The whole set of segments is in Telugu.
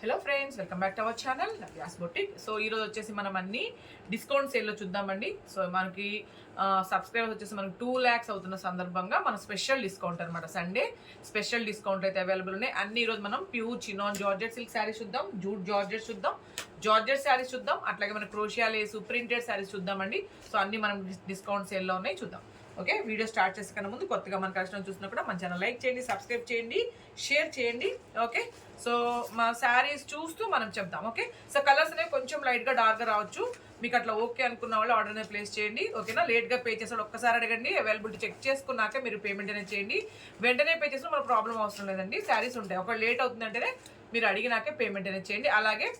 Hello friends, welcome back to our channel Navya's boutique. So ఈరోజు వచ్చేసి మనం అన్ని డిస్కౌంట్ సేల్లో చూద్దామండి. సో మనకి సబ్స్క్రైబర్స్ వచ్చేసి మనకి 2 lakhs అవుతున్న సందర్భంగా మన స్పెషల్ డిస్కౌంట్ అనమాట. సండే స్పెషల్ డిస్కౌంట్ అయితే అవైలబుల్ ఉన్నాయి. అన్ని ఈరోజు మనం pure chinon georgette silk saris చూద్దాం, జూట్ జార్జెట్ చూద్దాం, జార్జెట్ శారీస్ చూద్దాం, అట్లాగే మన క్రోషియా లేస్ ప్రింటెడ్ శారీస్ చూద్దామండి. సో అన్ని మనం డిస్కౌంట్ సేల్లో ఉన్నాయి, చూద్దాం. ఓకే, వీడియో స్టార్ట్ చేసే కన్నా ముందు కొత్తగా మన కలెక్షన్ చూసినా కూడా మన ఛానల్ లైక్ చేయండి, సబ్స్క్రైబ్ చేయండి, షేర్ చేయండి. ఓకే, సో మా శారీస్ చూస్తూ మనం చెప్దాం. ఓకే, సో కలర్స్ అనేవి కొంచెం లైట్గా డార్క్గా రావచ్చు. మీకు అట్లా ఓకే అనుకున్న వాళ్ళు ఆర్డర్ అనేది ప్లేస్ చేయండి. ఓకేనా, లేట్గా పే చేసాడు ఒక్కసారి అడగండి, అవైలబిలిటీ చెక్ చేసుకున్నాక మీరు పేమెంట్ అనేది చేయండి. వెంటనే పే చేసిన మన ప్రాబ్లం అవసరం లేదండి. శారీస్ ఉంటాయి, ఒకవేళ లేట్ అవుతుందంటేనే మీరు అడిగినాకే పేమెంట్ అనేది చేయండి. అలాగే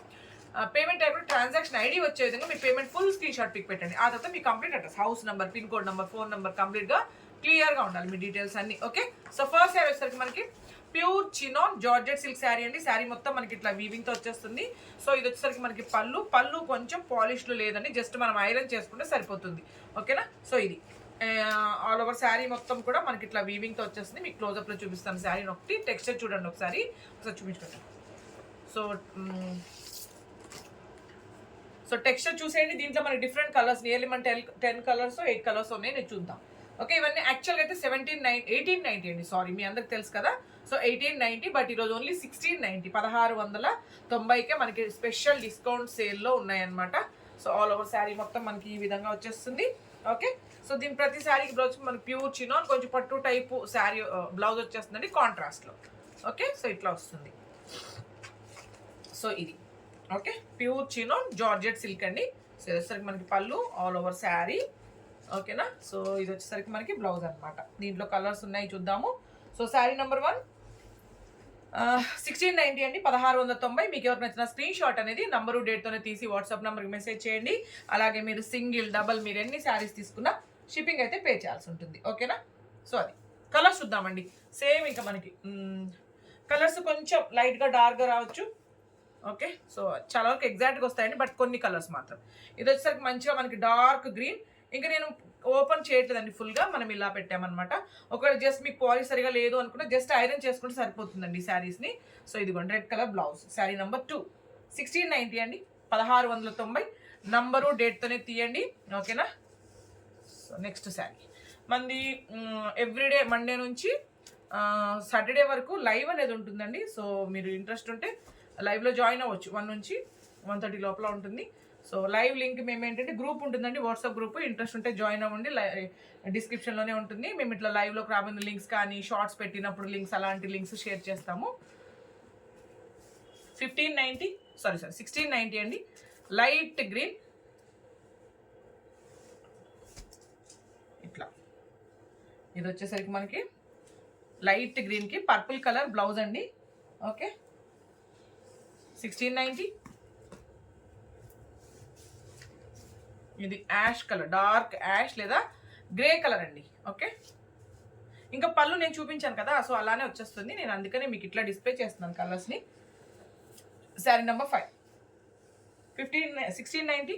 పేమెంట్ అయిపోయి ట్రాన్సాక్షన్ ఐడి వచ్చే విధంగా మీ payment full screen shot pic పెట్టండి. ఆ తర్వాత మీ complete address, house number, pin code number, phone number కంప్లీట్గా క్లియర్గా ఉండాలి మీ డీటెయిల్స్ అన్ని. ఓకే, సో ఫస్ట్ శారీ వచ్చేసరికి మనకి pure chinon georgette silk sari అండి. శారీ మొత్తం మనకి ఇట్లా వీవింగ్తో వచ్చేస్తుంది. సో ఇది వచ్చేసరికి మనకి పళ్ళు కొంచెం పాలిష్లో లేదండి, జస్ట్ మనం ఐరన్ చేసుకుంటే సరిపోతుంది. ఓకేనా, సో ఇది ఆల్ ఓవర్ శారీ మొత్తం కూడా మనకి ఇట్లా వీవింగ్తో వచ్చేస్తుంది. మీకు క్లోజప్లో చూపిస్తాను శారీని. ఒకటి టెక్స్చర్ చూడండి, ఒకసారి చూపించుకుంటాను. సో టెక్స్చర్ చూసేయండి. దీంట్లో మనకి డిఫరెంట్ కలర్స్, నియర్లీ మన 10 కలర్స్ 8 కలర్స్ ఉన్నాయి, నేను చూద్దాం. ఓకే, ఇవన్నీ యాక్చువల్గా అయితే 1890 అండి. సారీ, మీ అందరికి తెలుసు కదా. సో 1890, బట్ ఈరోజు ఓన్లీ 1690, 1690కే మనకి స్పెషల్ డిస్కౌంట్ సేల్లో ఉన్నాయన్నమాట. సో ఆల్ ఓవర్ శారీ మొత్తం మనకి ఈ విధంగా వచ్చేస్తుంది. ఓకే, సో దీని ప్రతి శారీకి బ్లౌజ్ మనకి ప్యూర్ చినాన్ కొంచెం పట్టు టైపు శారీ బ్లౌజ్ వచ్చేస్తుందండి కాంట్రాస్ట్లో. ఓకే, సో ఇట్లా వస్తుంది. సో ఇది okay, pure chinon georgette silk అండి. సో ఇది వచ్చేసరికి మనకి పళ్ళు, ఆల్ ఓవర్ శారీ. ఓకేనా, సో ఇది వచ్చేసరికి మనకి బ్లౌజ్ అనమాట. దీంట్లో కలర్స్ ఉన్నాయి, చూద్దాము. సో శారీ నెంబర్ 1 1690 అండి, 1690. మీకు ఎవరికి నచ్చిన స్క్రీన్ షాట్ అనేది నంబరు డేట్తోనే తీసి వాట్సాప్ నెంబర్కి మెసేజ్ చేయండి. అలాగే మీరు సింగిల్, డబల్, మీరు ఎన్ని శారీస్ తీసుకున్నా షిప్పింగ్ అయితే పే చేయాల్సి ఉంటుంది. ఓకేనా, సో అది కలర్స్ చూద్దామండి. సేమ్ ఇంకా మనకి కలర్స్ కొంచెం లైట్గా డార్క్గా రావచ్చు. ఓకే, సో చాలా వరకు ఎగ్జాక్ట్గా వస్తాయండి, బట్ కొన్ని కలర్స్ మాత్రం. ఇది వచ్చేసరికి మంచిగా మనకి డార్క్ గ్రీన్. ఇంకా నేను ఓపెన్ చేయట్లేదండి, ఫుల్గా మనం ఇలా పెట్టామన్నమాట. ఒకవేళ జస్ట్ మీకు పాలిష్ సరిగా లేదు అనుకుంటే జస్ట్ ఐరన్ చేసుకుంటే సరిపోతుందండి ఈ శారీస్ని. సో ఇదిగోండి red colour blouse. Sari number 2 1690 అండి, 1690. నంబరు డేట్తోనే తీయండి. ఓకేనా, సో నెక్స్ట్ శారీ మనది ఎవ్రీడే మండే నుంచి సాటర్డే వరకు లైవ్ అనేది ఉంటుందండి. సో మీరు ఇంట్రెస్ట్ ఉంటే లైవ్లో జాయిన్ అవ్వచ్చు. 1 నుంచి 1:30 లోపల ఉంటుంది. సో లైవ్ లింక్ మేము ఏంటంటే గ్రూప్ ఉంటుందండి, వాట్సాప్ గ్రూప్. ఇంట్రెస్ట్ ఉంటే జాయిన్ అవ్వండి, డిస్క్రిప్షన్లోనే ఉంటుంది. మేము ఇట్లా లైవ్లోకి రాబోయే లింక్స్ కానీ షార్ట్స్ పెట్టినప్పుడు లింక్స్, అలాంటి లింక్స్ షేర్ చేస్తాము. 1690 అండి, లైట్ గ్రీన్. ఇట్లా ఇది వచ్చేసరికి మనకి లైట్ గ్రీన్కి పర్పుల్ కలర్ బ్లౌజ్ అండి. ఓకే, 1690. ఇది యాష్ కలర్, డార్క్ యాష్ లేదా గ్రే కలర్ అండి. ఓకే, ఇంకా పళ్ళు నేను చూపించాను కదా, సో అలానే వచ్చేస్తుంది. నేను అందుకనే మీకు ఇట్లా డిస్ప్లే చేస్తున్నాను కలర్స్ని. శారీ నెంబర్ 5 1690.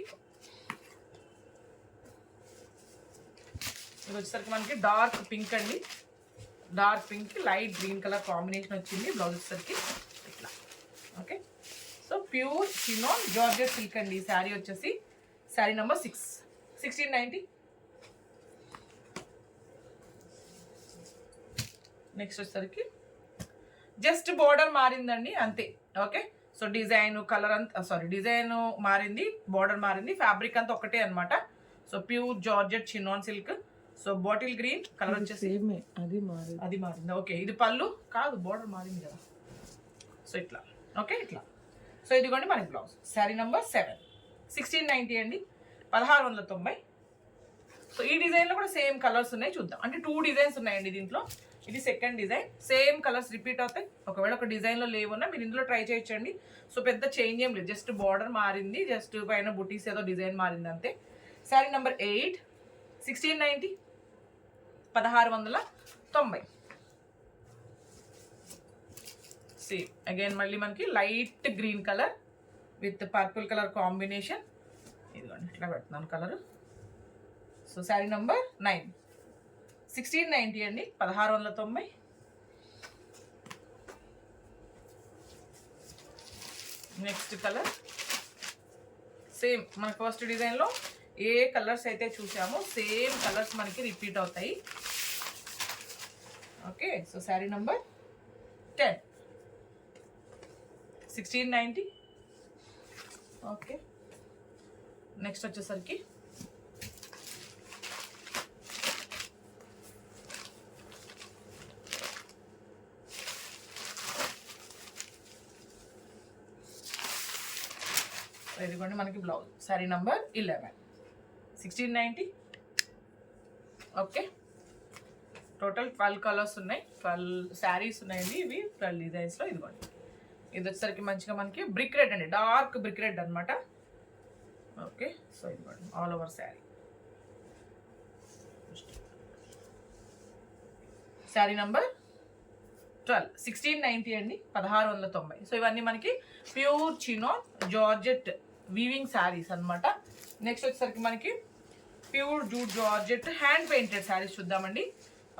ఇది వచ్చేసరికి మనకి డార్క్ పింక్ అండి, dark pink light green colour combination వచ్చింది. బ్లౌజ్ వచ్చేసరికి ఇట్లా. Okay, so pure chinon georgette silk అండి ఈ శారీ వచ్చేసి. శారీ నెంబర్ 6 1690. నెక్స్ట్ వచ్చేసరికి జస్ట్ బోర్డర్ మారిందండి అంతే. ఓకే, సో డిజైన్ కలర్ అంతా డిజైన్ మారింది, బోర్డర్ మారింది, ఫ్యాబ్రిక్ అంతా ఒకటే అనమాట. So pure georgette chinon silk. So bottle green colour వచ్చేసి అది మారింది. ఓకే, ఇది పళ్ళు కాదు, బోర్డర్ మారింది కదా. సో ఇట్లా. ఓకే, ఇట్లా. సో ఇదిగోండి మనకి బ్లౌజ్. శారీ నెంబర్ 7 1690 అండి, 1690. సో ఈ డిజైన్లో కూడా సేమ్ కలర్స్ ఉన్నాయి, చూద్దాం. అంటే 2 డిజైన్స్ ఉన్నాయండి దీంట్లో. ఇది second design, same colours repeat అవుతాయి. ఒకవేళ ఒక డిజైన్లో లేవున్నా మీరు ఇందులో ట్రై చేయొచ్చండి. సో పెద్ద చేంజ్ ఏం లేదు, జస్ట్ బార్డర్ మారింది, జస్ట్ పైన బుటీస్ ఏదో డిజైన్ మారింది అంతే. శారీ నెంబర్ 8 1690, 1690. సేమ్ అగైన్ మళ్ళీ మనకి light green colour with purple colour combination. ఇదిగోండి ఇట్లా పెడుతున్నాను కలర్. సో శారీ నెంబర్ 9 1690 అండి, 1690. నెక్స్ట్ కలర్ సేమ్ మన ఫస్ట్ డిజైన్లో ఏ కలర్స్ అయితే చూసామో సేమ్ కలర్స్ మనకి రిపీట్ అవుతాయి. Okay, so sari number 10, 1690. Okay, next వచ్చేసరికి ఇదిగోండి మనకి blouse sari number 11, 1690. Okay, total 12 colours ఉన్నాయి, 12 శారీస్ ఉన్నాయండి. ఇవి 12 డిజైన్స్లో. ఇదిగోండి ఇది వచ్చేసరికి మంచిగా మనకి బ్రిక్ రెడ్ అండి, డార్క్ బ్రిక్ రెడ్ అనమాట. ఓకే, సో ఇదిగోండి all over sari. Sari number 12, 1690 అండి, 1690. సో ఇవన్నీ మనకి pure chinon georgette weaving saris అనమాట. నెక్స్ట్ వచ్చేసరికి మనకి pure jute georgette hand painted saris చూద్దామండి.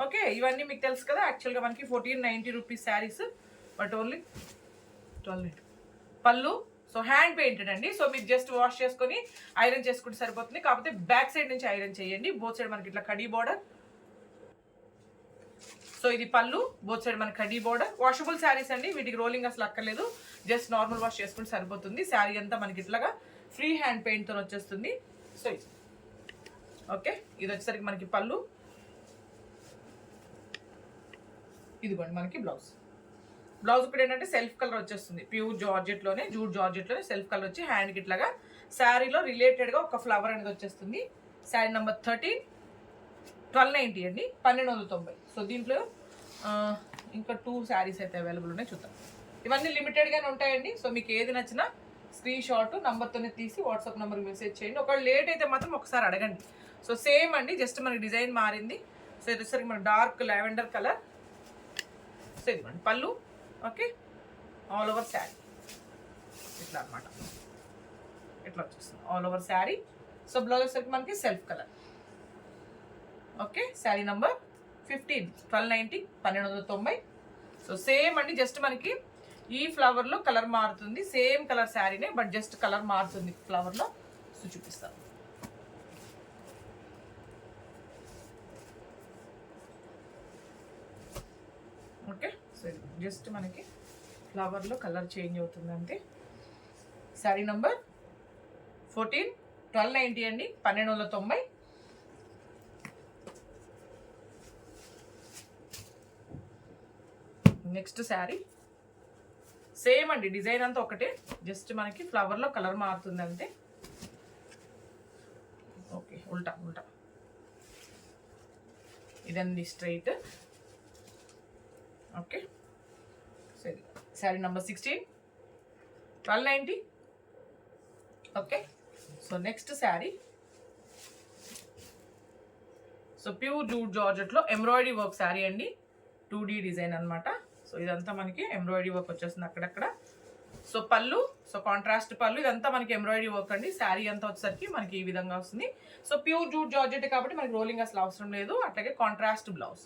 ఓకే, ఇవన్నీ మీకు తెలుసు కదా, యాక్చువల్గా మనకి 1490 రూపీస్ శారీస్, బట్ ఓన్లీ 12. పళ్ళు సో హ్యాండ్ పెయింటెడ్ అండి. సో మీరు జస్ట్ వాష్ చేసుకొని ఐరన్ చేసుకుంటే సరిపోతుంది. కాకపోతే బ్యాక్ సైడ్ నుంచి ఐరన్ చేయండి. బోత్ సైడ్ మనకి ఇట్లా కడీ బార్డర్. సో ఇది పళ్ళు, బోత్ సైడ్ మనకి కడీ బార్డర్. వాషబుల్ శారీస్ అండి, వీటికి రోలింగ్ అసలు అక్కర్లేదు, జస్ట్ నార్మల్ వాష్ చేసుకుంటే సరిపోతుంది. శారీ అంతా మనకి ఇట్లాగా ఫ్రీ హ్యాండ్ పెయింట్తో వచ్చేస్తుంది. సో ఇది ఓకే, ఇది వచ్చేసరికి మనకి పళ్ళు. ఇదిగోండి మనకి బ్లౌజ్. బ్లౌజ్ కూడా ఏంటంటే సెల్ఫ్ కలర్ వచ్చేస్తుంది, ప్యూర్ జార్జెట్లోనే, జూట్ జార్జెట్లోనే సెల్ఫ్ కలర్ వచ్చి హ్యాండ్కి ఇట్లాగా శారీలో రిలేటెడ్గా ఒక ఫ్లవర్ అనేది వచ్చేస్తుంది. శారీ నెంబర్ 13, 1290 అండి, 1290. సో దీంట్లో ఇంకా 2 శారీస్ అయితే అవైలబుల్ ఉన్నాయి, చూద్దాం. ఇవన్నీ లిమిటెడ్గానే ఉంటాయండి. సో మీకు ఏది నచ్చినా స్క్రీన్ షాట్ నంబర్తోనే తీసి వాట్సాప్ నెంబర్కి మెసేజ్ చేయండి. ఒకవేళ లేట్ అయితే మాత్రం ఒకసారి అడగండి. సో సేమ్ అండి, జస్ట్ మనకి డిజైన్ మారింది. సో ఇది వచ్చేసరికి మనకి డార్క్ లావెండర్ కలర్. సో ఇది మనకి పళ్ళు. ఓకే, ఆల్ ఓవర్ శారీ ఇట్లా అనమాట, ఇట్లా వచ్చేస్తుంది all over sari. So blouse వచ్చేసరికి మనకి self colour. Okay, sari number 15, 1290, 1290. So same అండి, జస్ట్ మనకి ఈ ఫ్లవర్లో కలర్ మారుతుంది, సేమ్ కలర్ శారీనే, బట్ జస్ట్ కలర్ మారుతుంది ఫ్లవర్లో. సో చూపిస్తాను. ఓకే, సో జస్ట్ మనకి ఫ్లవర్లో కలర్ చేంజ్ అవుతుంది అంతే. శారీ నంబర్ 14, 1290 అండి, 1290. నెక్స్ట్ శారీ సేమ్ అండి, డిజైన్ అంతా ఒకటే, జస్ట్ మనకి ఫ్లవర్లో కలర్ మారుతుంది అంతే. ఓకే, ఉల్టా ఉల్టా ఇదండి స్ట్రైట్. ఓకే, సరే sari number 16, 1290. Okay, so next sari so pure jute జార్జెట్లో ఎంబ్రాయిడరీ వర్క్ శారీ అండి, 2D డిజైన్ అనమాట. సో ఇదంతా మనకి ఎంబ్రాయిడరీ వర్క్ వచ్చేస్తుంది అక్కడక్కడ. సో పళ్ళు, సో కాంట్రాస్ట్ పళ్ళు, ఇదంతా మనకి ఎంబ్రాయిడరీ వర్క్ అండి. శారీ అంతా వచ్చేసరికి మనకి ఈ విధంగా వస్తుంది. సో ప్యూర్ జూట్ జార్జెట్ కాబట్టి మనకి రోలింగ్ అసలు అవసరం లేదు. అట్లాగే contrast blouse.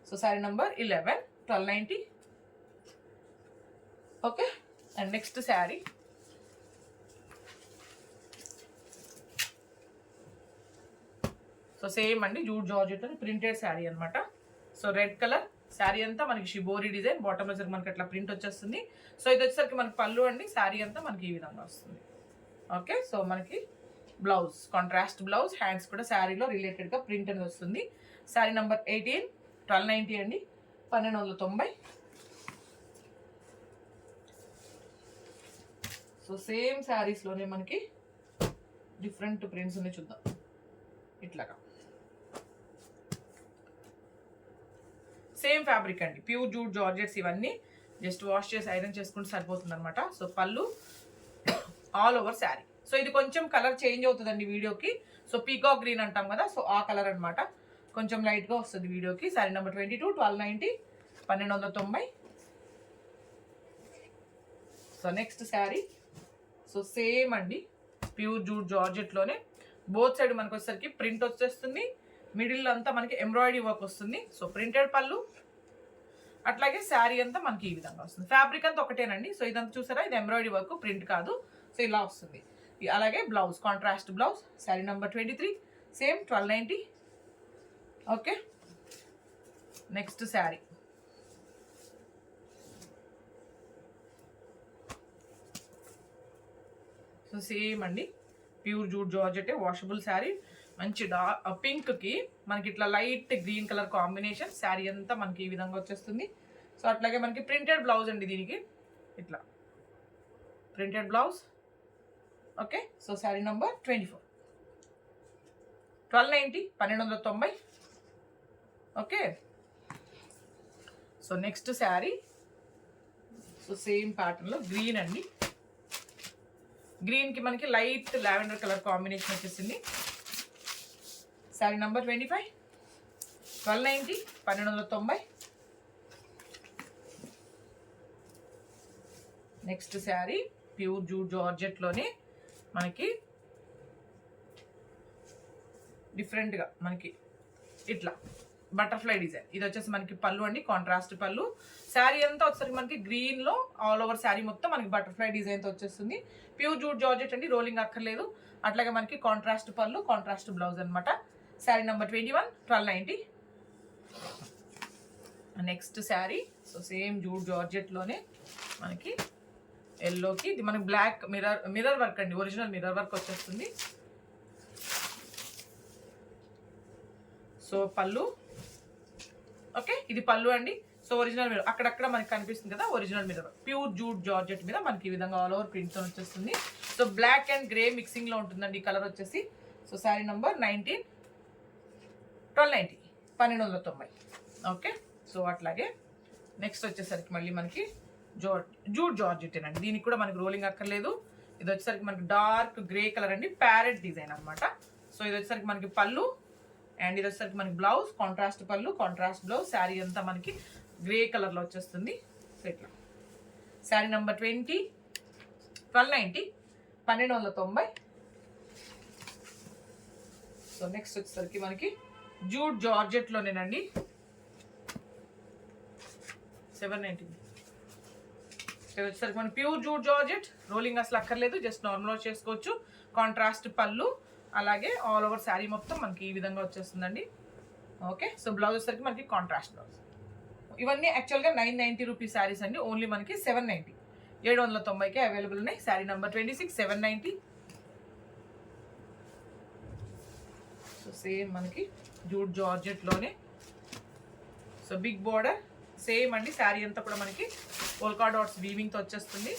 So sari number 11, 1290. Okay, and next sari so same అండి, జూట్ జార్జెట్ ప్రింటెడ్ శారీ అనమాట. సో రెడ్ కలర్ శారీ అంతా మనకి షిబోరి డిజైన్, బాటమ్ వచ్చేసరికి మనకి అట్లా ప్రింట్ వచ్చేస్తుంది. సో ఇది వచ్చేసరికి మనకి పళ్ళు అండి, శారీ అంతా మనకి ఈ విధంగా వస్తుంది. ఓకే, సో మనకి బ్లౌజ్ కాంట్రాస్ట్ బ్లౌజ్, హ్యాండ్స్ కూడా శారీలో రిలేటెడ్గా ప్రింట్ అనేది వస్తుంది. శారీ నెంబర్ 18, 1290 అండి, 1290. సో సేమ్ శారీస్లోనే మనకి డిఫరెంట్ ప్రింట్స్ ఉన్నాయి, చూద్దాం. ఇట్లాగా సేమ్ ఫ్యాబ్రిక్ అండి, ప్యూర్ జూట్ జార్జెట్స్. ఇవన్నీ జస్ట్ వాష్ చేసి ఐరన్ చేసుకుంటే సరిపోతుంది అనమాట. సో పళ్ళు, ఆల్ ఓవర్ శారీ. సో ఇది కొంచెం కలర్ చేంజ్ అవుతుందండి వీడియోకి. సో పీకాక్ గ్రీన్ అంటాం కదా, సో ఆ కలర్ అనమాట, కొంచెం లైట్గా వస్తుంది వీడియోకి. Sari number 22, 1290, 1290. So next sari so same అండి, ప్యూర్ జూట్ జార్జెట్లోనే బోత్ సైడ్ మనకు వచ్చేసరికి ప్రింట్ వచ్చేస్తుంది. మిడిల్ అంతా మనకి ఎంబ్రాయిడరీ వర్క్ వస్తుంది. సో ప్రింటెడ్ పళ్ళు, అట్లాగే శారీ అంతా మనకి ఈ విధంగా వస్తుంది. ఫ్యాబ్రిక్ అంతా ఒకటేనండి. సో ఇదంతా చూసారా, ఇది ఎంబ్రాయిడరీ వర్క్, ప్రింట్ కాదు. సో ఇలా వస్తుంది. అలాగే blouse, contrast blouse, sari number 23, same 1290. Okay, next sari. So same అండి, pure jute georgette washable sari. మంచి పింక్కి మనకి ఇట్లా light green colour combination. Sari అంతా మనకి ఈ విధంగా వచ్చేస్తుంది. సో అట్లాగే మనకి ప్రింటెడ్ బ్లౌజ్ అండి, దీనికి ఇట్లా printed blouse. Okay, so sari number 24, 1290, 1290. Okay, so next sari. So same ప్యాటర్న్లో గ్రీన్ అండి. గ్రీన్కి మనకి లైట్ లావెండర్ కలర్ కాంబినేషన్ వచ్చేసింది. Sari number 25, 1290, 1290. Next sari pure jute జార్జెట్లోనే మనకి డిఫరెంట్గా మనకి ఇట్లా బటర్ఫ్లై డిజైన్. ఇది వచ్చేసి మనకి పళ్ళు అండి, కాంట్రాస్ట్ పళ్ళు. శారీ అంతా వచ్చేసరికి మనకి గ్రీన్లో ఆల్ ఓవర్ శారీ మొత్తం మనకి బటర్ఫ్లై డిజైన్తో వచ్చేస్తుంది. ప్యూర్ జూట్ జార్జెట్ అండి, రోలింగ్ అక్కర్లేదు. అట్లాగే మనకి కాంట్రాస్ట్ పళ్ళు, కాంట్రాస్ట్ బ్లౌజ్ అనమాట. Sari number 21, 1290. Next sari. So same jute జార్జెట్లోనే మనకి ఎల్లోకి ఇది మనకి బ్లాక్ మిర్రర్ వర్క్ అండి, ఒరిజినల్ మిర్రర్ వర్క్ వచ్చేస్తుంది. సో పళ్ళు. ఓకే, ఇది పళ్ళు అండి. సో ఒరిజినల్ మిర్రర్ అక్కడక్కడ మనకి కనిపిస్తుంది కదా, original mirror. Pure jute georgette మీద మనకి ఈ విధంగా ఆల్ ఓవర్ ప్రింట్తో వచ్చేస్తుంది. సో బ్లాక్ అండ్ గ్రే మిక్సింగ్లో ఉంటుందండి ఈ కలర్ వచ్చేసి. So sari number 19, 1290, 1290. Okay, so అట్లాగే నెక్స్ట్ వచ్చేసరికి మళ్ళీ మనకి జూట్ జార్జెట్ అండి. దీనికి కూడా మనకి రోలింగ్ అక్కర్లేదు. ఇది వచ్చేసరికి మనకి డార్క్ గ్రే కలర్ అండి, ప్యారెట్ డిజైన్ అనమాట. సో ఇది వచ్చేసరికి మనకి పళ్ళు అండ్ ఇది వచ్చేసరికి మనకి బ్లౌజ్, కాంట్రాస్ట్ పళ్ళు, కాంట్రాస్ట్ బ్లౌజ్. శారీ అంతా మనకి గ్రే కలర్లో వచ్చేస్తుంది. సో ఇట్లా శారీ నెంబర్ 20, 1290, 1290. సో నెక్స్ట్ వచ్చేసరికి మనకి జూట్ జార్జెట్లోనేనండి 790. వచ్చేసరికి మనకి ప్యూర్ జూట్ జార్జెట్, రోలింగ్ అసలు అక్కర్లేదు, జస్ట్ నార్మల్గా చేసుకోవచ్చు. కాంట్రాస్ట్ పళ్ళు, అలాగే ఆల్ ఓవర్ శారీ మొత్తం మనకి ఈ విధంగా వచ్చేస్తుందండి. ఓకే, సో బ్లౌజ్ వచ్చేసరికి మనకి కాంట్రాస్ట్ బ్లౌజ్. ఇవన్నీ యాక్చువల్గా 990 రూపీస్ శారీస్ అండి, ఓన్లీ మనకి 790, 790కే అవైలబుల్ ఉన్నాయి. శారీ నెంబర్ 26, 790. సో సేమ్ మనకి జూట్ జార్జెట్లోనే సో బిగ్ బోర్డర్ సేమ్ అండి. శారీ అంతా కూడా మనకి పోల్కా డాట్స్ వీవింగ్తో వచ్చేస్తుంది.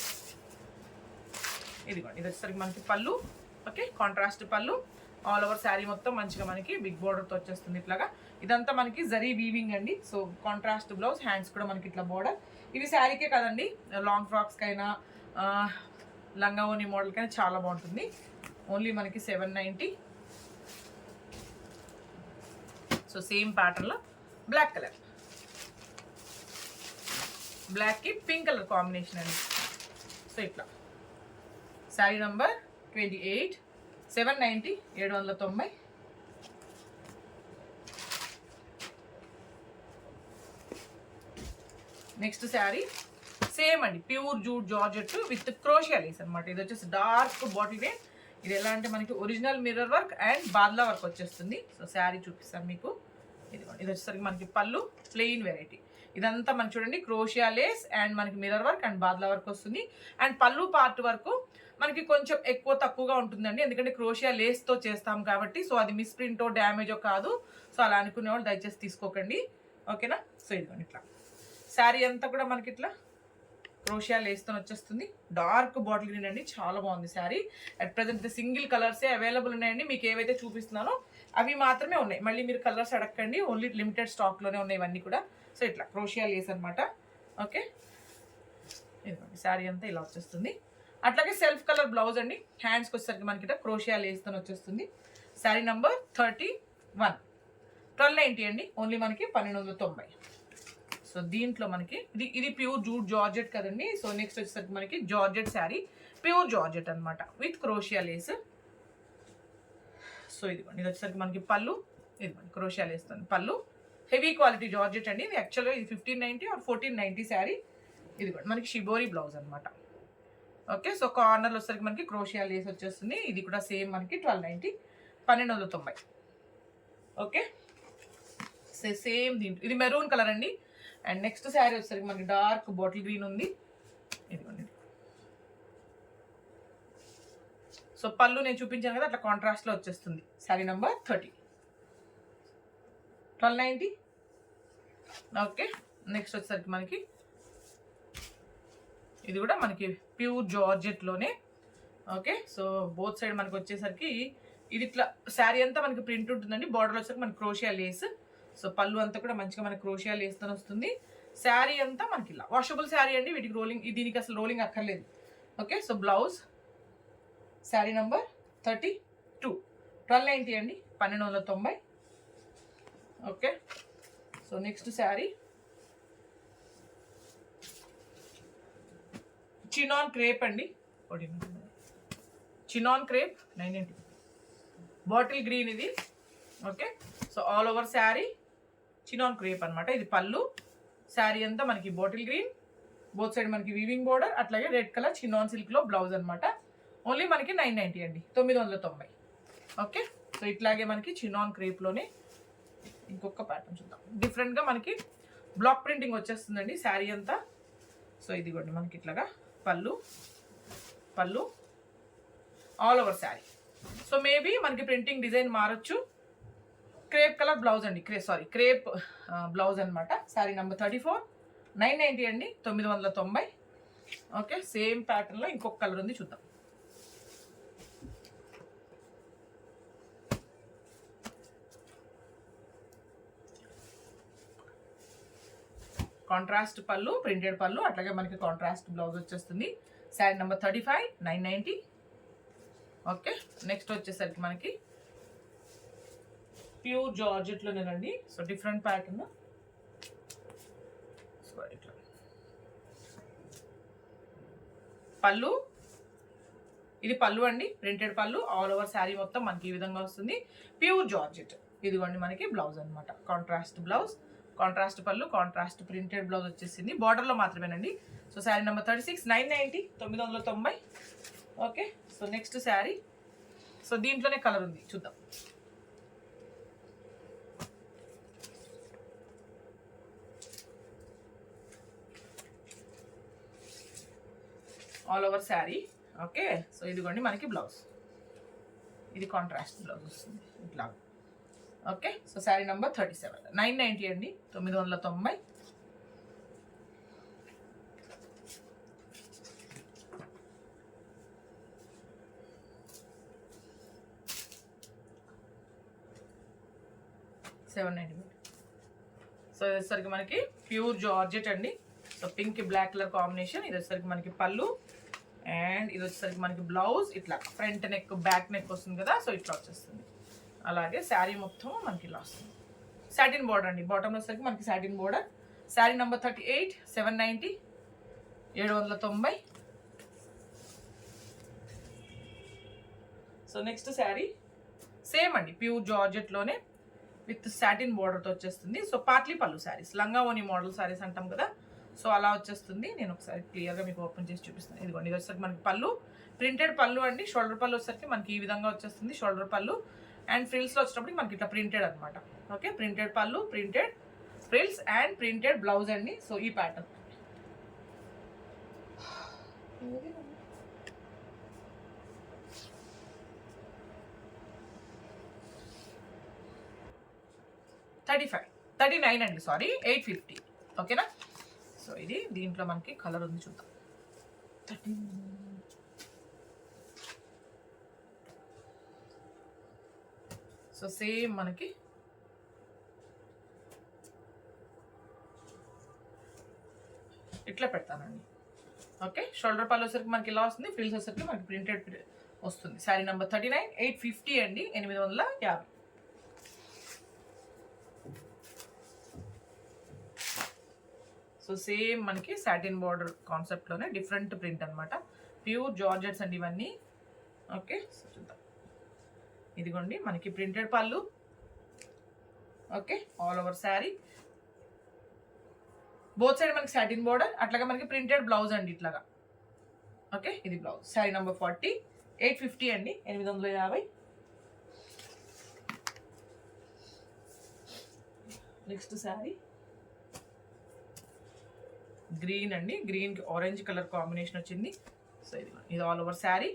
ఇదిగోండి, ఇది వచ్చేసరికి మనకి పళ్ళు. ఓకే, కాంట్రాస్ట్ పళ్ళు, ఆల్ ఓవర్ శారీ మొత్తం మంచిగా మనకి బిగ్ బోర్డర్తో వచ్చేస్తుంది ఇట్లాగా. ఇదంతా మనకి జరీ వీవింగ్ అండి. సో కాంట్రాస్ట్ బ్లౌజ్, హ్యాండ్స్ కూడా మనకి ఇట్లా బోర్డర్. ఇవి శారీకే కదండి, లాంగ్ ఫ్రాక్స్కైనా లంగా ఓని మోడల్కైనా చాలా బాగుంటుంది. ఓన్లీ మనకి 790. సో సేమ్ ప్యాటర్న్లో బ్లాక్ కలర్, బ్లాక్కి పింక్ కలర్ కాంబినేషన్ అండి. సో ఇట్లా sari number 28, 790, 790. Next sari same అండి, pure jute georgette with crochet lace అనమాట. ఇది వచ్చేసి డార్క్ బాటిల్ గ్రీన్. ఇది ఎలా అంటే మనకి original mirror work and badla work వచ్చేస్తుంది. సో శారీ చూపిస్తాను మీకు. ఇది వచ్చేసరికి మనకి పళ్ళు, ప్లెయిన్ వెరైటీ. ఇదంతా మనకి చూడండి క్రోషియా లేస్ అండ్ మనకి mirror work and badla work వస్తుంది. అండ్ పళ్ళు పార్ట్ వరకు మనకి కొంచెం ఎక్కువ తక్కువగా ఉంటుందండి, ఎందుకంటే క్రోషియా లేస్తో చేస్తాం కాబట్టి. సో అది మిస్ప్రింటో డ్యామేజో కాదు. సో అలా అనుకునే వాళ్ళు దయచేసి తీసుకోకండి, ఓకేనా. సో ఇదిగోండి ఇట్లా శారీ అంతా కూడా మనకి ఇట్లా క్రోషియా లేస్తో వచ్చేస్తుంది. డార్క్ బాటిల్ గ్రీన్ అండి, చాలా బాగుంది శారీ. అట్ ప్రజెంట్ సింగిల్ కలర్సే అవైలబుల్ ఉన్నాయండి. మీకు ఏవైతే చూపిస్తున్నానో అవి మాత్రమే ఉన్నాయి, మళ్ళీ మీరు కలర్స్ అడగండి. ఓన్లీ లిమిటెడ్ స్టాక్లోనే ఉన్నాయి ఇవన్నీ కూడా. సో ఇట్లా క్రోషియా లేస్ అనమాట. ఓకే, ఇదిగోండి శారీ అంతా ఇలా వచ్చేస్తుంది. అట్లాగే సెల్ఫ్ కలర్ బ్లౌజ్ అండి. హ్యాండ్స్కి వచ్చేసరికి మనకి ఇట్లా క్రోషియా లేస్తో వచ్చేస్తుంది. శారీ నంబర్ 31, 1290 అండి, ఓన్లీ మనకి 1290. సో దీంట్లో మనకి ఇది ప్యూర్ జూట్ జార్జెట్ కదండి. సో నెక్స్ట్ వచ్చేసరికి మనకి జార్జెట్ శారీ, ప్యూర్ జార్జెట్ అనమాట విత్ క్రోషియా లేస్. సో ఇదిగోండి, ఇది వచ్చేసరికి మనకి పళ్ళు, ఇదిగోండి క్రోషియా లేస్తుంది పళ్ళు. హెవీ క్వాలిటీ జార్జెట్ అండి. ఇది యాక్చువల్గా ఇది 1590 ఆర్ 1490 శారీ. ఇది కూడా మనకి షిబోరి బ్లౌజ్ అనమాట. ఓకే, సో కార్నర్లో వచ్చేసరికి మనకి క్రోషియా లేస్ వచ్చేస్తుంది. ఇది కూడా సేమ్ మనకి 1290, 1290. ఓకే, సేమ్ దీంట్లో ఇది మెరూన్ కలర్ అండి. అండ్ నెక్స్ట్ శారీ వచ్చేసరికి మనకి డార్క్ బాటిల్ గ్రీన్ ఉంది. ఇదిగోండి. సో పళ్ళు నేను చూపించాను కదా, అట్లా కాంట్రాస్ట్లో వచ్చేస్తుంది. శారీ నెంబర్ 30, 1290. ఓకే, నెక్స్ట్ వచ్చేసరికి మనకి ఇది కూడా మనకి ప్యూర్ జార్జెట్లోనే. ఓకే, సో బోత్ సైడ్ మనకి వచ్చేసరికి ఇది ఇట్లా శారీ అంతా మనకి ప్రింట్ ఉంటుందండి. బార్డర్ వచ్చేసరికి మనకి క్రోషియా లేస్. సో పళ్ళు అంతా కూడా మంచిగా మనకి క్రోషియా లేస్తో వస్తుంది. శారీ అంతా మనకి ఇలా వాషబుల్ శారీ అండి. వీటికి రోలింగ్, దీనికి అసలు రోలింగ్ అక్కర్లేదు. Okay, so blouse sari number 32, 1290 అండి, 1290. Okay, so next sari chinon crepe అండి. చినాన్ క్రేప్ 990, బాటిల్ గ్రీన్ ఇది. Okay, so all over sari chinon crepe అనమాట. ఇది పళ్ళు. శారీ అంతా మనకి బాటిల్ గ్రీన్, బోత్ సైడ్ మనకి వీవింగ్ బోర్డర్, అట్లాగే రెడ్ కలర్ చినాన్ సిల్క్లో బ్లౌజ్ అనమాట. ఓన్లీ మనకి 990 అండి, 990. ఓకే, సో ఇట్లాగే మనకి చినాన్ క్రేప్లోనే ఇంకొక ప్యాటర్న్ చూద్దాం. డిఫరెంట్గా మనకి బ్లాక్ ప్రింటింగ్ వచ్చేస్తుందండి శారీ అంతా. సో ఇదిగోండి మనకి ఇట్లాగా పళ్ళు, పళ్ళు all over sari. So maybe మనకి ప్రింటింగ్ డిజైన్ మారచ్చు. క్రేప్ కలర్ బ్లౌజ్ అండి, క్రేప్ బ్లౌజ్ అనమాట. శారీ నెంబర్ 34, 990 అండి, 990. ఓకే, సేమ్ ప్యాటర్న్లో ఇంకొక కలర్ ఉంది, చూద్దాం. కాంట్రాస్ట్ పళ్ళు, ప్రింటెడ్ పళ్ళు, అట్లాగే మనకి కాంట్రాస్ట్ బ్లౌజ్ వచ్చేస్తుంది. శారీ నెంబర్ 35, 990. ఓకే, నెక్స్ట్ వచ్చేసరికి మనకి ప్యూర్ జార్జెట్లోనేనండి. So different pattern. సో ఇట్లా పళ్ళు, ఇది పళ్ళు అండి, ప్రింటెడ్ పళ్ళు. ఆల్ ఓవర్ శారీ మొత్తం మనకి ఈ విధంగా వస్తుంది. Pure georgette. ఇదిగోండి మనకి బ్లౌజ్ అనమాట, కాంట్రాస్ట్ బ్లౌజ్, కాంట్రాస్ట్ పళ్ళు, కాంట్రాస్ట్ ప్రింటెడ్ బ్లౌజ్ వచ్చేసింది. బార్డర్లో మాత్రమేనండి. So sari number 36, 990, 990. Okay, so next sari. So దీంట్లోనే కలర్ ఉంది, చూద్దాం. All over sari. Okay, so ఇదిగోండి మనకి బ్లౌజ్, ఇది కాంట్రాస్ట్ బ్లౌజ్ వస్తుంది ఇట్లా. ఓకే, సో శారీ నెంబర్ 37, 990 అండి, 990. సో ఇది వచ్చేసరికి మనకి ప్యూర్ జార్జెట్ అండి. So pink black colour combination. ఇది వచ్చేసరికి మనకి పళ్ళు, అండ్ ఇది వచ్చేసరికి మనకి బ్లౌజ్. ఇట్లా ఫ్రంట్ నెక్, బ్యాక్ నెక్ వస్తుంది కదా, సో ఇట్లా వచ్చేస్తుంది. అలాగే శారీ మొత్తం మనకి ఇలా వస్తుంది. సాటిన్ బోర్డర్ అండి, బాటంలో వచ్చేసరికి మనకి satin border. Sari number 38, 790, 790. So next sari same అండి, ప్యూర్ జార్జెట్లోనే విత్ సాటిన్ బోర్డర్తో వచ్చేస్తుంది. సో పార్ట్లీ పళ్ళు శారీస్, లంగా ఓని మోడల్ శారీస్ అంటాం కదా, సో అలా వచ్చేస్తుంది. నేను ఒకసారి క్లియర్గా మీకు ఓపెన్ చేసి చూపిస్తాను. ఇదిగోండి, ఇది వచ్చేసరికి మనకి పళ్ళు, ప్రింటెడ్ పళ్ళు అండి. షోల్డర్ పళ్ళు వచ్చేసరికి మనకి ఈ విధంగా వచ్చేస్తుంది, షోల్డర్ పళ్ళు. అండ్ ఫ్రిల్స్లో వచ్చేటప్పటికి మనకి ఇట్లా ప్రింటెడ్ అనమాట. ఓకే, ప్రింటెడ్ పళ్ళు, printed frills and printed blouse అండి. సో ఈ ప్యాటర్న్. $39 అండి, సారీ, 850. ఓకేనా. సో ఇది దీంట్లో మనకి కలర్ ఉంది, చూద్దాం. సో సేమ్ మనకి ఇట్లా పెడతానండి. ఓకే, షోల్డర్ పళ్ళు వచ్చేసరికి మనకి ఇలా వస్తుంది, ఫ్రిల్స్ వచ్చేసరికి మనకి ప్రింటెడ్ వస్తుంది. శారీ నెంబర్ 39, 850 అండి, 850. సో సేమ్ మనకి సాటిన్ బార్డర్ కాన్సెప్ట్లోనే డిఫరెంట్ ప్రింట్ అనమాట. ప్యూర్ జార్జెట్స్ అండి ఇవన్నీ. ఓకే, సో చూద్దాం. ఇదిగోండి మనకి ప్రింటెడ్ పళ్ళు. Okay, all over sari. Both side మనకి సాటిన్ బోర్డర్, అట్లాగే మనకి ప్రింటెడ్ బ్లౌజ్ అండి ఇట్లాగా. ఓకే, ఇది బ్లౌజ్. శారీ నెంబర్ 40, 850 అండి, 850. నెక్స్ట్ శారీ గ్రీన్ అండి, గ్రీన్కి ఆరెంజ్ కలర్ కాంబినేషన్ వచ్చింది. సో ఇది ఆల్ ఓవర్ శారీ.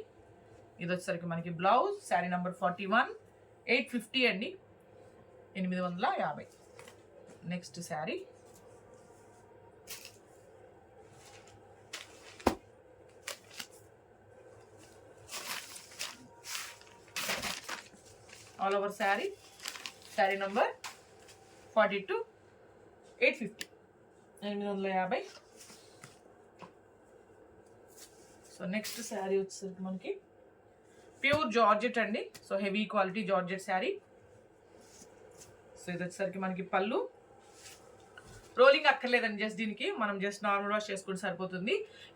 ఇది వచ్చేసరికి మనకి బ్లౌజ్. శారీ నెంబర్ 41, 850 అండి, 850. Next sari all over sari. Sari number 42, 850, 850. So next sari వచ్చేసరికి మనకి ప్యూర్ జార్జెట్ అండి. So heavy quality georgette sari. So ఇది వచ్చేసరికి మనకి పళ్ళు. రోలింగ్ అక్కర్లేదండి, జస్ట్ దీనికి మనం జస్ట్ నార్మల్ వాష్ చేసుకుంటే సరిపోతుంది.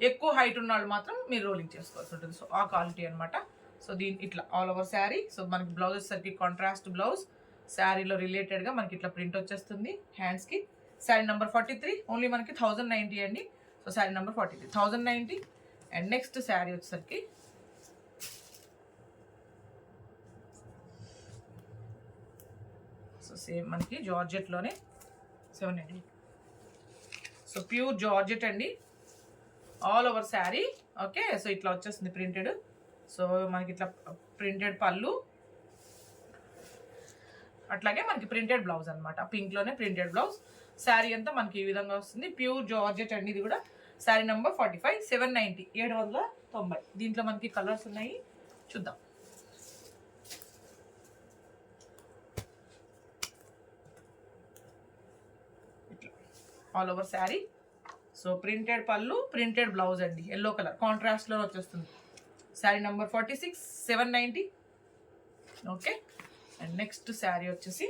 ఎక్కువ హైట్ ఉన్న వాళ్ళు మాత్రం మీరు రోలింగ్ చేసుకోవాల్సి ఉంటుంది. సో ఆ క్వాలిటీ అనమాట. సో దీని ఇట్లా ఆల్ ఓవర్ శారీ. సో మనకి బ్లౌజ్ వచ్చేసరికి కాంట్రాస్ట్ బ్లౌజ్. శారీలో రిలేటెడ్గా మనకి ఇట్లా ప్రింట్ వచ్చేస్తుంది హ్యాండ్స్కి. శారీ నెంబర్ 43, ఓన్లీ మనకి 1090 అండి. So sari number 43, 1090. And next sari వచ్చేసరికి సో సేమ్ మనకి జార్జెట్లోనే 790. సో ప్యూర్ జార్జెట్ అండి, all over sari. Okay, so ఇట్లా వచ్చేస్తుంది ప్రింటెడ్. సో మనకి ఇట్లా ప్రింటెడ్ పళ్ళు, అట్లాగే మనకి ప్రింటెడ్ బ్లౌజ్ అనమాట. పింక్లోనే ప్రింటెడ్ బ్లౌజ్. శారీ అంతా మనకి ఈ విధంగా వస్తుంది. ప్యూర్ జార్జెట్ అండి ఇది కూడా. శారీ నెంబర్ 45, 790, 790. దీంట్లో మనకి కలర్స్ ఉన్నాయి, చూద్దాం. ఇట్లా all over sari. So printed పళ్ళు, ప్రింటెడ్ బ్లౌజ్ అండి, ఎల్లో కలర్ కాంట్రాస్ట్లో వచ్చేస్తుంది. Sari number 46, 790. Okay, and next sari వచ్చేసి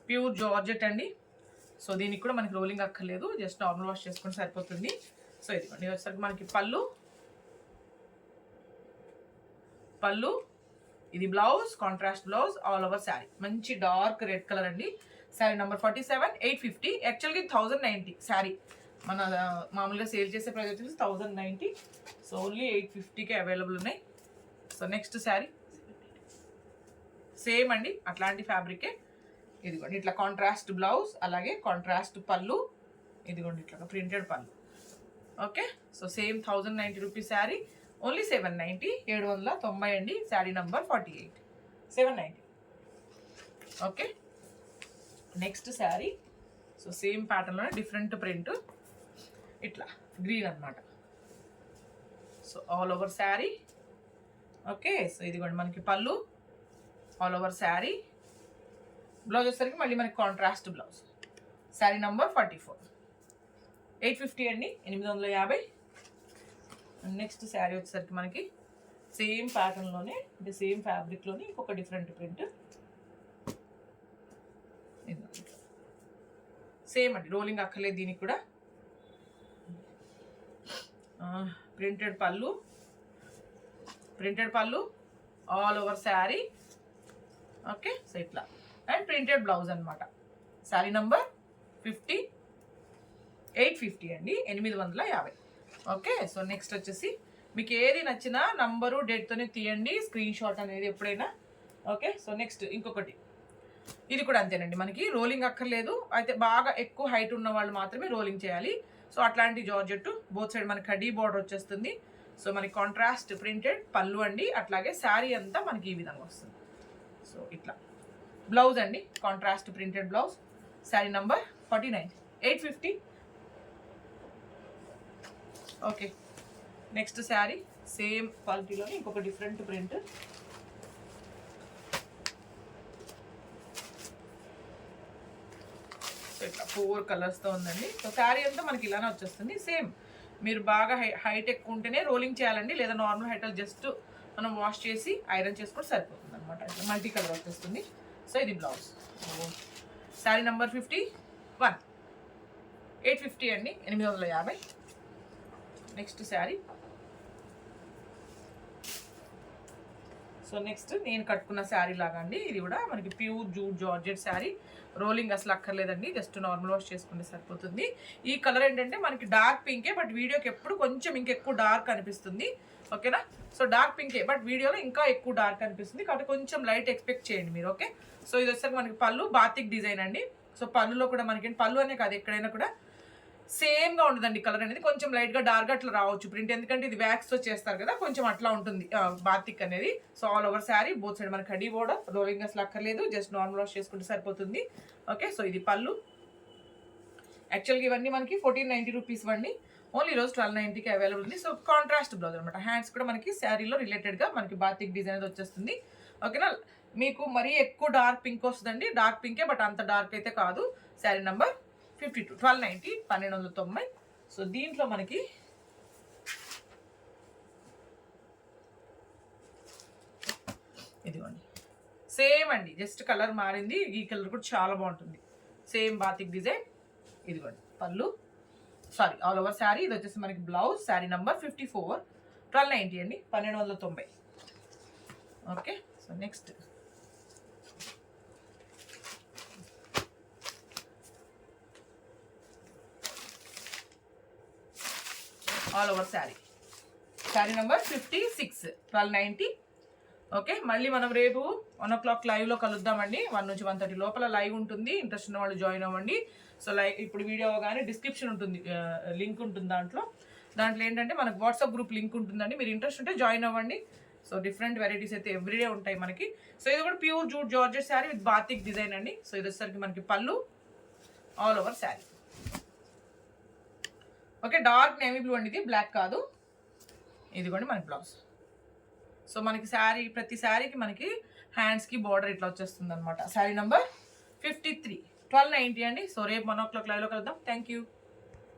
ప్యూర్ జార్జెట్ అండి. సో దీనికి కూడా మనకి రోలింగ్ అక్కర్లేదు, జస్ట్ నార్మల్ వాష్ చేసుకుంటే సరిపోతుంది. సో ఇది వచ్చేసరికి మనకి పళ్ళు, ఇది blouse, contrast blouse, all over sari. మంచి డార్క్ రెడ్ కలర్ అండి. శారీ నెంబర్ 47, 850. యాక్చువల్గా 1090 శారీ. మన మామూలుగా సేల్ చేసే ప్రైస్ వచ్చేసి 1090. సో ఓన్లీ 850కే అవైలబుల్ ఉన్నాయి. సో నెక్స్ట్ శారీ సేమ్ అండి, అట్లాంటి ఫ్యాబ్రికే. ఇదిగోండి ఇట్లా కాంట్రాస్ట్ బ్లౌజ్, అలాగే కాంట్రాస్ట్ పళ్ళు. ఇదిగోండి ఇట్లా ప్రింటెడ్ పళ్ళు. Okay, so same 1090 rupees sari, only 790, 790 అండి. Sari number 48, 790. Okay, next sari. So same ప్యాటర్న్లో డిఫరెంట్ ప్రింట్, ఇట్లా గ్రీన్ అనమాట. So all over sari. Okay, so ఇదిగోండి మనకి పళ్ళు, ఆల్ ఓవర్ శారీ. బ్లౌజ్ వచ్చేసరికి మళ్ళీ మనకి కాంట్రాస్ట్ బ్లౌజ్. శారీ నంబర్ 44, 850 అండి, 850. నెక్స్ట్ శారీ వచ్చేసరికి మనకి సేమ్ ప్యాటర్న్లోనే, అంటే సేమ్ ఫ్యాబ్రిక్లోనే ఇంకొక డిఫరెంట్ ప్రింట్. సేమ్ అండి, రోలింగ్ అక్కర్లేదు దీనికి కూడా. ప్రింటెడ్ పళ్ళు, all over sari. Okay, so ఇట్లా అండ్ ప్రింటెడ్ బ్లౌజ్ అనమాట. శారీ నంబర్ 50, 850 అండి, 850. ఓకే, సో నెక్స్ట్ వచ్చేసి మీకు ఏది నచ్చినా నంబరు డేట్తోనే తీయండి, స్క్రీన్ షాట్ అనేది ఎప్పుడైనా. ఓకే, సో నెక్స్ట్ ఇంకొకటి, ఇది కూడా అంతేనండి, మనకి రోలింగ్ అక్కర్లేదు. అయితే బాగా ఎక్కువ హైట్ ఉన్న వాళ్ళు మాత్రమే రోలింగ్ చేయాలి. సో అట్లాంటి జార్జెట్, బోత్ సైడ్ మనకి కడీ బార్డర్ వచ్చేస్తుంది. సో మనకి కాంట్రాస్ట్ ప్రింటెడ్ పళ్ళు అండి, అట్లాగే శారీ అంతా మనకి ఈ విధంగా వస్తుంది. సో ఇట్లా బ్లౌజ్ అండి, contrast printed blouse. Sari number 49, 850. Okay, next sari same క్వాలిటీలోనే ఇంకొక డిఫరెంట్ ప్రింట్. ఇట్లా 4 కలర్స్తో ఉందండి. సో శారీ అంతా మనకి ఇలానే వచ్చేస్తుంది. సేమ్ మీరు బాగా హైట్ ఎక్కువ ఉంటేనే రోలింగ్ చేయాలండి, లేదా నార్మల్ హైట్ జస్ట్ మనం వాష్ చేసి ఐరన్ చేసుకుంటే సరిపోతుంది అనమాట. ఇట్లా మల్టీ కలర్ వచ్చేస్తుంది. సో ఇది బ్లౌజ్. శారీ నెంబర్ 51, 850 అండి, 850. Next sari. So so next నేను కట్టుకున్న శారీ లాగా అండి, ఇది కూడా మనకి pure jute georgette sari. Rolling అసలు అక్కర్లేదండి, జస్ట్ నార్మల్ వాష్ చేసుకుంటే సరిపోతుంది. ఈ కలర్ ఏంటంటే మనకి డార్క్ పింకే, బట్ వీడియోకి ఎప్పుడు కొంచెం ఇంకెక్కువ డార్క్ అనిపిస్తుంది. ఓకేనా, సో డార్క్ పింకే బట్ వీడియోలో ఇంకా ఎక్కువ డార్క్ అనిపిస్తుంది, కాబట్టి కొంచెం లైట్ ఎక్స్పెక్ట్ చేయండి మీరు. ఓకే, సో ఇది వచ్చేసరికి మనకి పళ్ళు బాతిక్ డిజైన్ అండి. సో పళ్ళులో కూడా మనకి పళ్ళు అనే కాదు, ఎక్కడైనా కూడా సేమ్గా ఉండదండి కలర్ అనేది, కొంచెం లైట్గా డార్క్ అట్లా రావచ్చు ప్రింట్, ఎందుకంటే ఇది వ్యాక్స్తో చేస్తారు కదా, కొంచెం అట్లా ఉంటుంది బాతిక్ అనేది. So all over sari both side మనకి కడీ బోర్డర్, రోలింగ్ అసలు అక్కర్లేదు, జస్ట్ నార్మల్ వాష్ చేసుకుంటే సరిపోతుంది. ఓకే, సో ఇది పళ్ళు. యాక్చువల్గా ఇవన్నీ మనకి 1490 రూపీస్ అండి, ఓన్లీ ఈరోజు 1290కి అవైలబుల్ ఉంది. సో కాంట్రాస్ట్ బ్లౌజ్ అనమాట, హ్యాండ్స్ కూడా మనకి శారీలో రిలేటెడ్గా మనకి బాతిక్ డిజైన్ అనేది వచ్చేస్తుంది. ఓకేనా, మీకు మరీ ఎక్కువ డార్క్ పింక్ వస్తుందండి, డార్క్ పింకే బట్ అంత డార్క్ అయితే కాదు. శారీ నెంబర్ 52, 1290, 1290. సో దీంట్లో మనకి ఇదిగోండి సేమ్ అండి, జస్ట్ కలర్ మారింది, ఈ కలర్ కూడా చాలా బాగుంటుంది, సేమ్ బాతిక్ డిజైన్. ఇదిగోండి పళ్ళు, సారీ ఆల్ ఓవర్ శారీ. ఇది వచ్చేసి మనకి బ్లౌజ్, శారీ నెంబర్ 54, 1290 అండి, 1290. Okay, so next all over sari, sari number 56, 1290. Okay, మళ్ళీ మనం రేపు 1 o'clock లైవ్లో కలుద్దామండి. 1 నుంచి 1:30 లోపల లైవ్ ఉంటుంది, ఇంట్రెస్ట్ ఉన్న వాళ్ళు జాయిన్ అవ్వండి. సో లైవ్ ఇప్పుడు వీడియో కానీ డిస్క్రిప్షన్ ఉంటుంది, లింక్ ఉంటుంది దాంట్లో ఏంటంటే మనకు వాట్సాప్ గ్రూప్ లింక్ ఉంటుందండి, మీరు ఇంట్రెస్ట్ ఉంటే జాయిన్ అవ్వండి. సో డిఫరెంట్ వెరైటీస్ అయితే ఎవ్రీడే ఉంటాయి మనకి. సో ఇది కూడా pure jute georgette sari with batik design అండి. సో ఇది వచ్చేసరికి మనకి పళ్ళు, all over sari. Okay, dark navy blue అండి, ఇది బ్లాక్ కాదు. ఇదిగోండి మనకి బ్లౌజ్. సో మనకి శారీ, ప్రతి శారీకి మనకి హ్యాండ్స్కి బార్డర్ ఇట్లా వచ్చేస్తుంది అనమాట. శారీ నెంబర్ 53, 1290 అండి. సో రేపు 1 o'clock లైవ్లో కలుద్దాం. Thank you.